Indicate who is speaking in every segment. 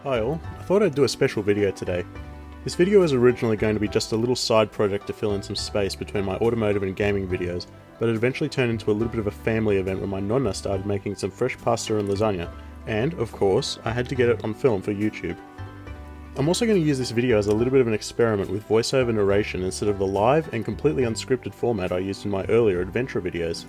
Speaker 1: Hi all, I thought I'd do a special video today. This video was originally going to be just a little side project to fill in some space between my automotive and gaming videos, but it eventually turned into a little bit of a family event when my Nonna started making some fresh pasta and lasagna, and, of course, I had to get it on film for YouTube. I'm also going to use this video as a little bit of an experiment with voiceover narration instead of the live and completely unscripted format I used in my earlier adventure videos.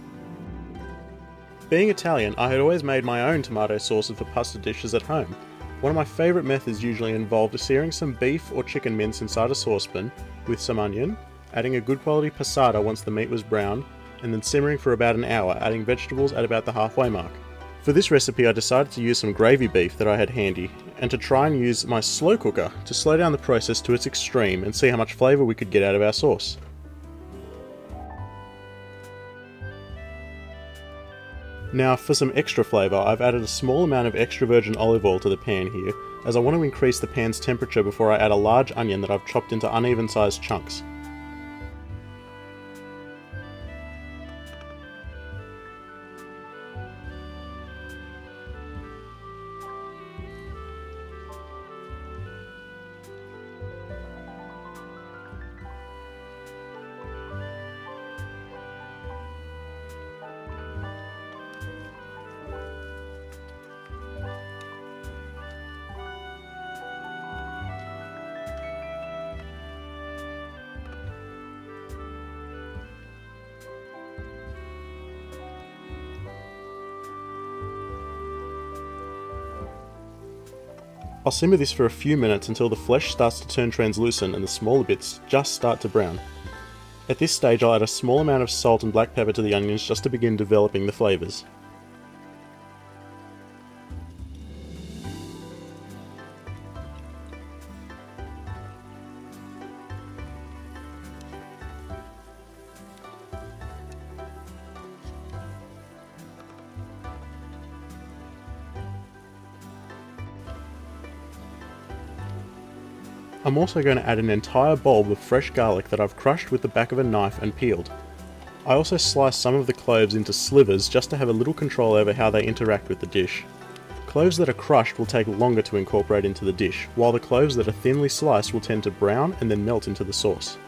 Speaker 1: Being Italian, I had always made my own tomato sauces for pasta dishes at home. One of my favourite methods usually involved searing some beef or chicken mince inside a saucepan with some onion, adding a good quality passata once the meat was brown, and then simmering for about an hour, adding vegetables at about the halfway mark. For this recipe I decided to use some gravy beef that I had handy, and to try and use my slow cooker to slow down the process to its extreme and see how much flavour we could get out of our sauce. Now for some extra flavour, I've added a small amount of extra virgin olive oil to the pan here, as I want to increase the pan's temperature before I add a large onion that I've chopped into uneven sized chunks. I'll simmer this for a few minutes until the flesh starts to turn translucent and the smaller bits just start to brown. At this stage I'll add a small amount of salt and black pepper to the onions just to begin developing the flavours. I'm also going to add an entire bulb of fresh garlic that I've crushed with the back of a knife and peeled. I also sliced some of the cloves into slivers just to have a little control over how they interact with the dish. Cloves that are crushed will take longer to incorporate into the dish, while the cloves that are thinly sliced will tend to brown and then melt into the sauce.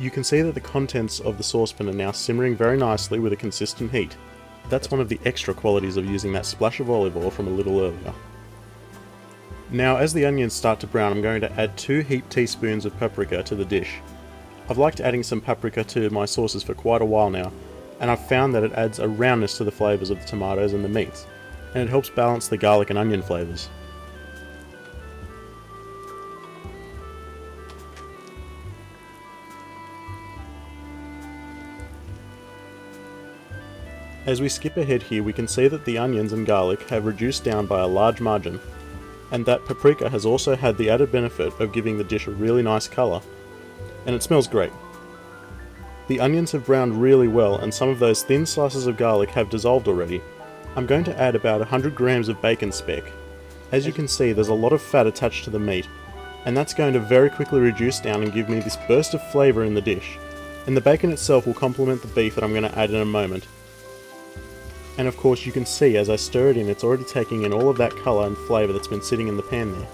Speaker 1: You can see that the contents of the saucepan are now simmering very nicely with a consistent heat. That's one of the extra qualities of using that splash of olive oil from a little earlier. Now as the onions start to brown, I'm going to add 2 heaped teaspoons of paprika to the dish. I've liked adding some paprika to my sauces for quite a while now, and I've found that it adds a roundness to the flavours of the tomatoes and the meats, and it helps balance the garlic and onion flavours. As we skip ahead here, we can see that the onions and garlic have reduced down by a large margin, and that paprika has also had the added benefit of giving the dish a really nice colour, and it smells great. The onions have browned really well, and some of those thin slices of garlic have dissolved already. I'm going to add about 100 grams of bacon speck. As you can see, there's a lot of fat attached to the meat, and that's going to very quickly reduce down and give me this burst of flavour in the dish, and the bacon itself will complement the beef that I'm going to add in a moment. And of course you can see as I stir it in, it's already taking in all of that colour and flavour that's been sitting in the pan there.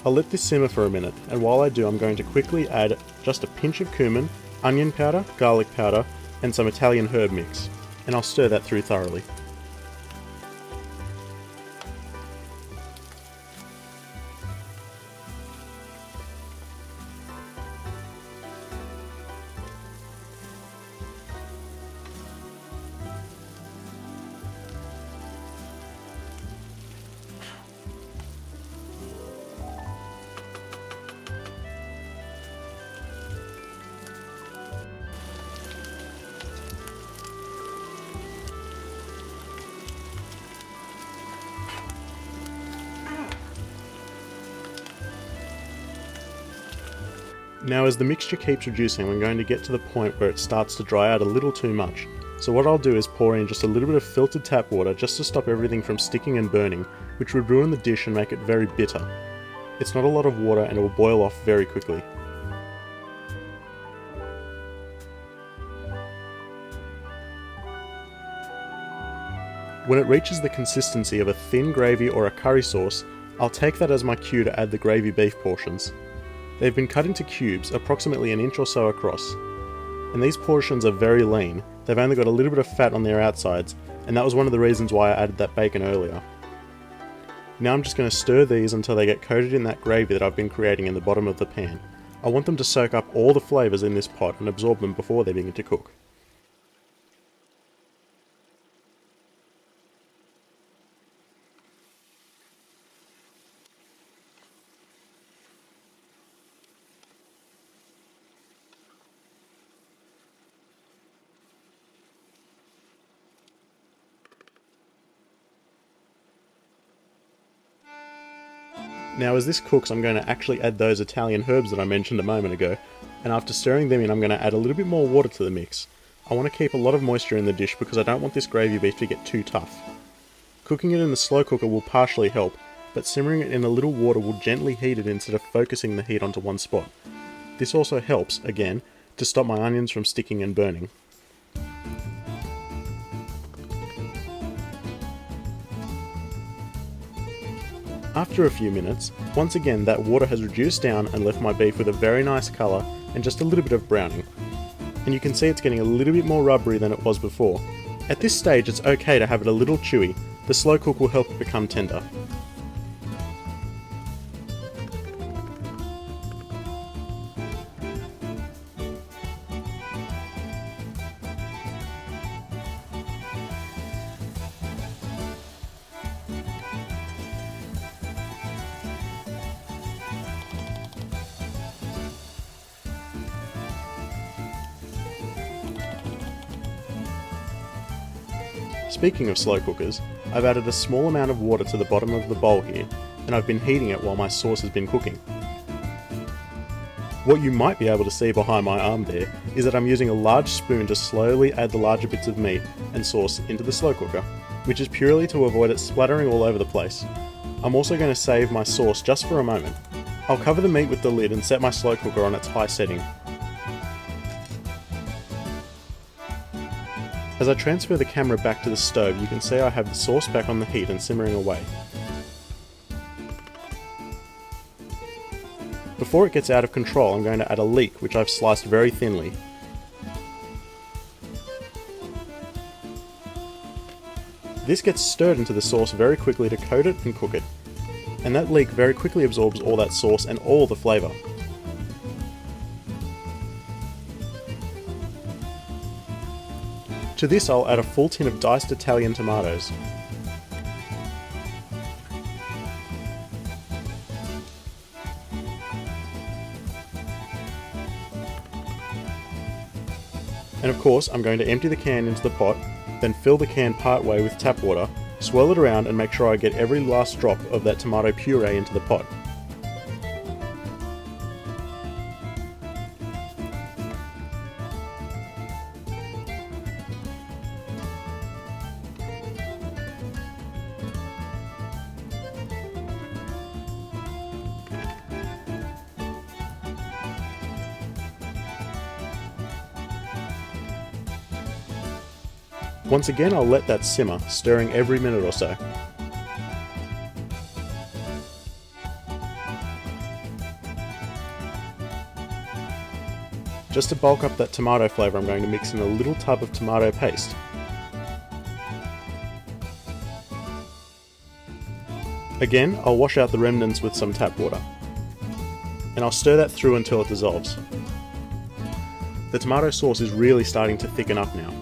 Speaker 1: I'll let this simmer for a minute, and while I do I'm going to quickly add just a pinch of cumin, onion powder, garlic powder, and some Italian herb mix, and I'll stir that through thoroughly. Now as the mixture keeps reducing, I'm going to get to the point where it starts to dry out a little too much. So what I'll do is pour in just a little bit of filtered tap water just to stop everything from sticking and burning, which would ruin the dish and make it very bitter. It's not a lot of water and it will boil off very quickly. When it reaches the consistency of a thin gravy or a curry sauce, I'll take that as my cue to add the gravy beef portions. They've been cut into cubes, approximately an inch or so across. And these portions are very lean. They've only got a little bit of fat on their outsides, and that was one of the reasons why I added that bacon earlier. Now I'm just going to stir these until they get coated in that gravy that I've been creating in the bottom of the pan. I want them to soak up all the flavours in this pot and absorb them before they begin to cook. Now as this cooks, I'm going to actually add those Italian herbs that I mentioned a moment ago, and after stirring them in, I'm going to add a little bit more water to the mix. I want to keep a lot of moisture in the dish because I don't want this gravy beef to get too tough. Cooking it in the slow cooker will partially help, but simmering it in a little water will gently heat it instead of focusing the heat onto one spot. This also helps, again, to stop my onions from sticking and burning. After a few minutes, once again that water has reduced down and left my beef with a very nice colour and just a little bit of browning. And you can see it's getting a little bit more rubbery than it was before. At this stage it's okay to have it a little chewy. The slow cook will help it become tender. Speaking of slow cookers, I've added a small amount of water to the bottom of the bowl here, and I've been heating it while my sauce has been cooking. What you might be able to see behind my arm there is that I'm using a large spoon to slowly add the larger bits of meat and sauce into the slow cooker, which is purely to avoid it splattering all over the place. I'm also going to save my sauce just for a moment. I'll cover the meat with the lid and set my slow cooker on its high setting. As I transfer the camera back to the stove, you can see I have the sauce back on the heat and simmering away. Before it gets out of control, I'm going to add a leek, which I've sliced very thinly. This gets stirred into the sauce very quickly to coat it and cook it. And that leek very quickly absorbs all that sauce and all the flavour. To this I'll add a full tin of diced Italian tomatoes. And of course I'm going to empty the can into the pot, then fill the can part way with tap water, swirl it around and make sure I get every last drop of that tomato puree into the pot. Once again I'll let that simmer, stirring every minute or so. Just to bulk up that tomato flavour, I'm going to mix in a little tub of tomato paste. Again, I'll wash out the remnants with some tap water. And I'll stir that through until it dissolves. The tomato sauce is really starting to thicken up now.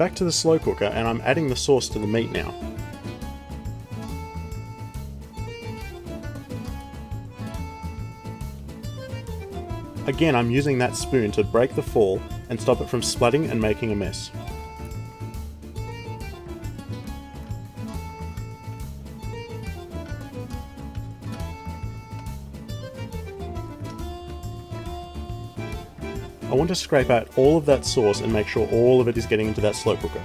Speaker 1: Back to the slow cooker, and I'm adding the sauce to the meat now. Again, I'm using that spoon to break the fall and stop it from splatting and making a mess. I want to scrape out all of that sauce and make sure all of it is getting into that slow cooker.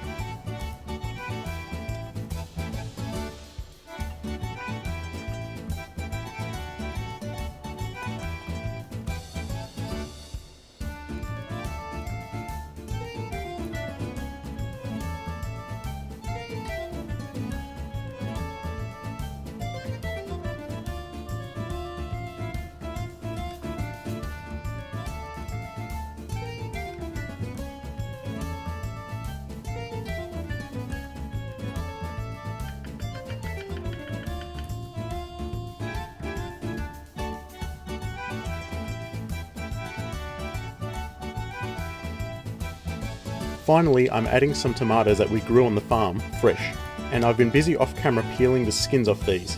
Speaker 1: Finally, I'm adding some tomatoes that we grew on the farm, fresh, and I've been busy off camera peeling the skins off these.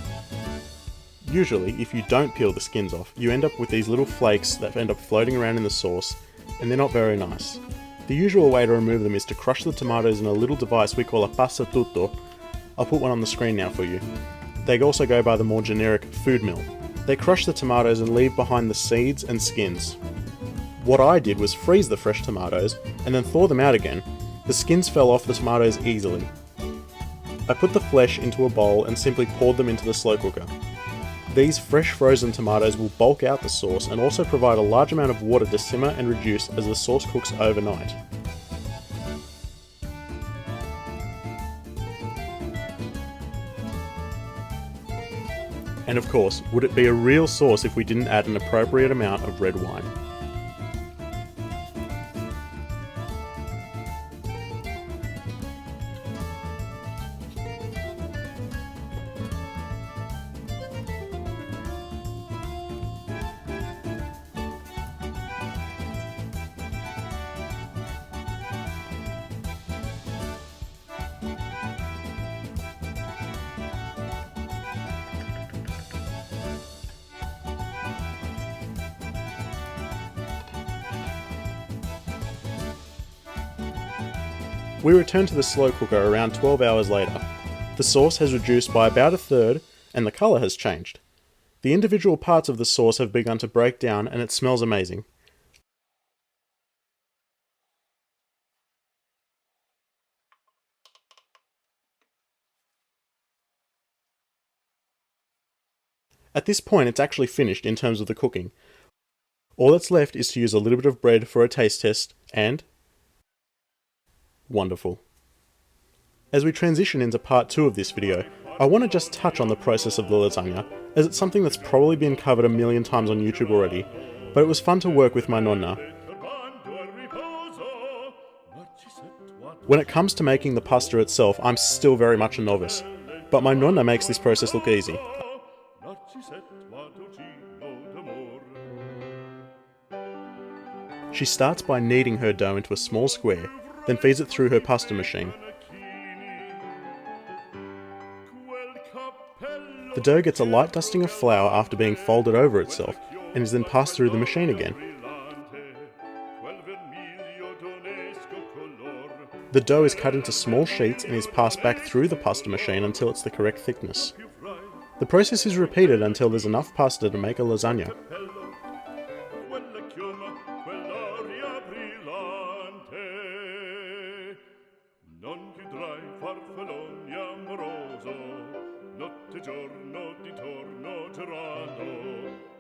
Speaker 1: Usually, if you don't peel the skins off, you end up with these little flakes that end up floating around in the sauce, and they're not very nice. The usual way to remove them is to crush the tomatoes in a little device we call a passatutto. I'll put one on the screen now for you. They also go by the more generic food mill. They crush the tomatoes and leave behind the seeds and skins. What I did was freeze the fresh tomatoes and then thaw them out again. The skins fell off the tomatoes easily. I put the flesh into a bowl and simply poured them into the slow cooker. These fresh frozen tomatoes will bulk out the sauce and also provide a large amount of water to simmer and reduce as the sauce cooks overnight. And of course, would it be a real sauce if we didn't add an appropriate amount of red wine? We return to the slow cooker around 12 hours later. The sauce has reduced by about a third, and the colour has changed. The individual parts of the sauce have begun to break down, and it smells amazing. At this point, it's actually finished in terms of the cooking. All that's left is to use a little bit of bread for a taste test, and wonderful. As we transition into part 2 of this video, I want to just touch on the process of the lasagna, as it's something that's probably been covered a million times on YouTube already, but it was fun to work with my nonna. When it comes to making the pasta itself, I'm still very much a novice, but my nonna makes this process look easy. She starts by kneading her dough into a small square, then feeds it through her pasta machine. The dough gets a light dusting of flour after being folded over itself, and is then passed through the machine again. The dough is cut into small sheets and is passed back through the pasta machine until it's the correct thickness. The process is repeated until there's enough pasta to make a lasagna.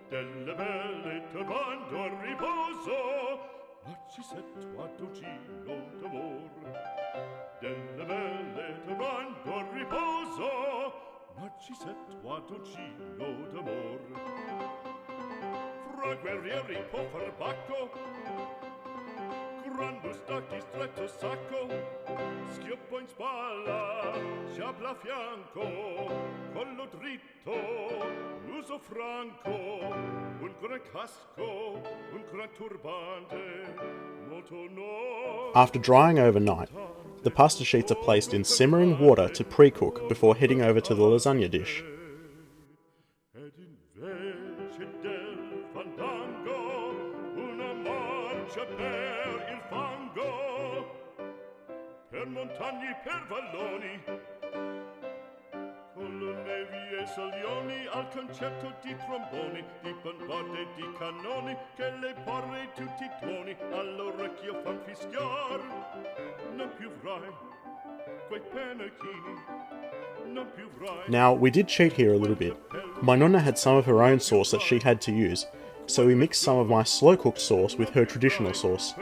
Speaker 2: Delle belle turbando a riposo, narcisetto a dolcino d'amor. Delle belle turbando a riposo, narcisetto a dolcino d'amor. Fra guerrieri può far bacco, grande stacchi stretto sacco, schioppo in spalla, sciabla a fianco, collo dritto, rosso franco, un gran casco, un gran turbante, molto no.
Speaker 1: After drying overnight, the pasta sheets are placed in simmering water to pre-cook before heading over to the lasagna dish.
Speaker 2: Ed invece del fandango, una marcia per il fango, per montagne, per valloni, con le nevi e salioni, al concerto di tromboni, di bombardie e di cannoni, che le porre tutti i tuoni all'orecchio fan fischiar. Non più avrai quei pennacchi, non più avrai.
Speaker 1: Now, we did cheat here a little bit. My Nonna had some of her own sauce that she had to use, so we mixed some of my slow-cooked sauce with her traditional sauce.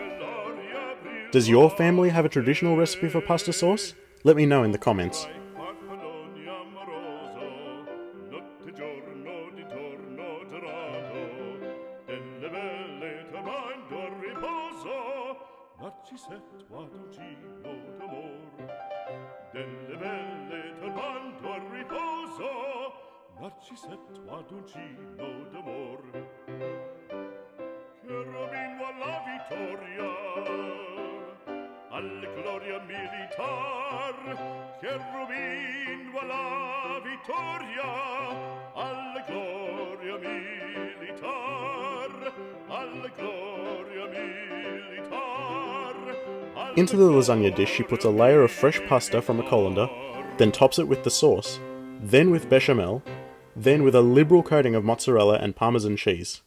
Speaker 1: Does your family have a traditional recipe for pasta sauce? Let me know in the comments.
Speaker 2: Farfalloni amoroso, notte e giorno di torno girato, delle belle tornando a riposo, Narcisetto ad un giro d'amor. Delle belle tornando a riposo, Narcisetto ad un giro d'amor. Cherubino alla vittoria, alla gloria militar, cherubino alla vittoria, alla gloria militar, alla gloria militar.
Speaker 1: Into the lasagna dish she puts a layer of fresh pasta from a colander, then tops it with the sauce, then with bechamel, then with a liberal coating of mozzarella and parmesan cheese.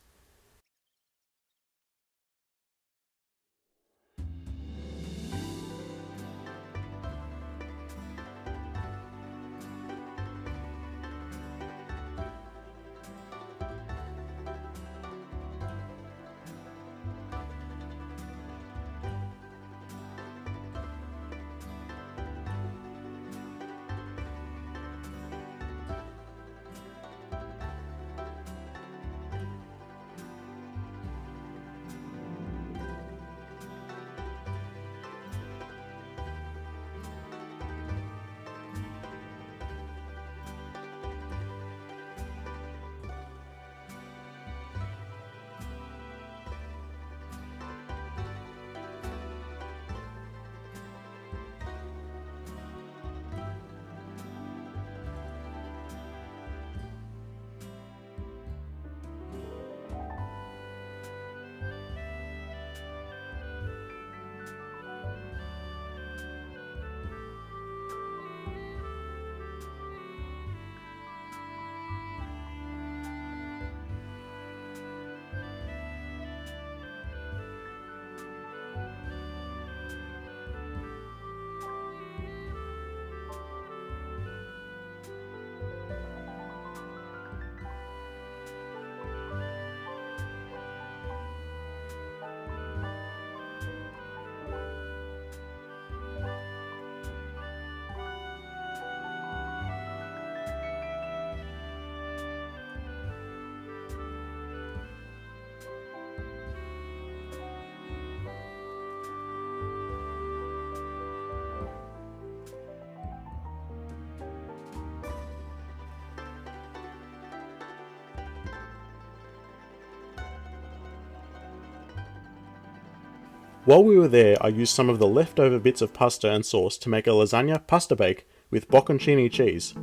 Speaker 1: While we were there, I used some of the leftover bits of pasta and sauce to make a lasagna pasta bake with bocconcini cheese.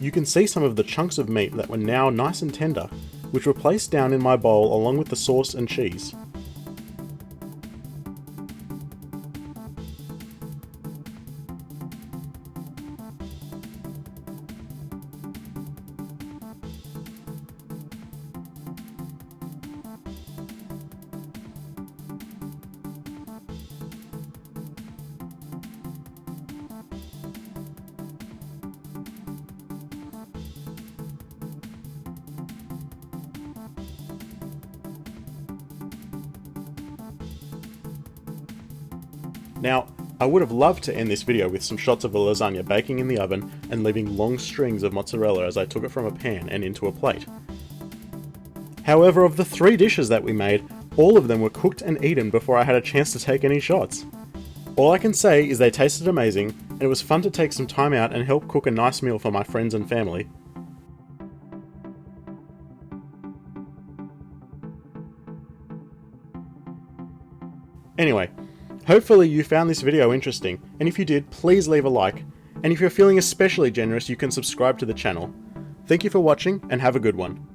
Speaker 1: You can see some of the chunks of meat that were now nice and tender, which were placed down in my bowl along with the sauce and cheese. Now, I would have loved to end this video with some shots of the lasagna baking in the oven and leaving long strings of mozzarella as I took it from a pan and into a plate. However, of the 3 dishes that we made, all of them were cooked and eaten before I had a chance to take any shots. All I can say is they tasted amazing, and it was fun to take some time out and help cook a nice meal for my friends and family. Anyway, hopefully you found this video interesting, and if you did, please leave a like, and if you're feeling especially generous, you can subscribe to the channel. Thank you for watching, and have a good one.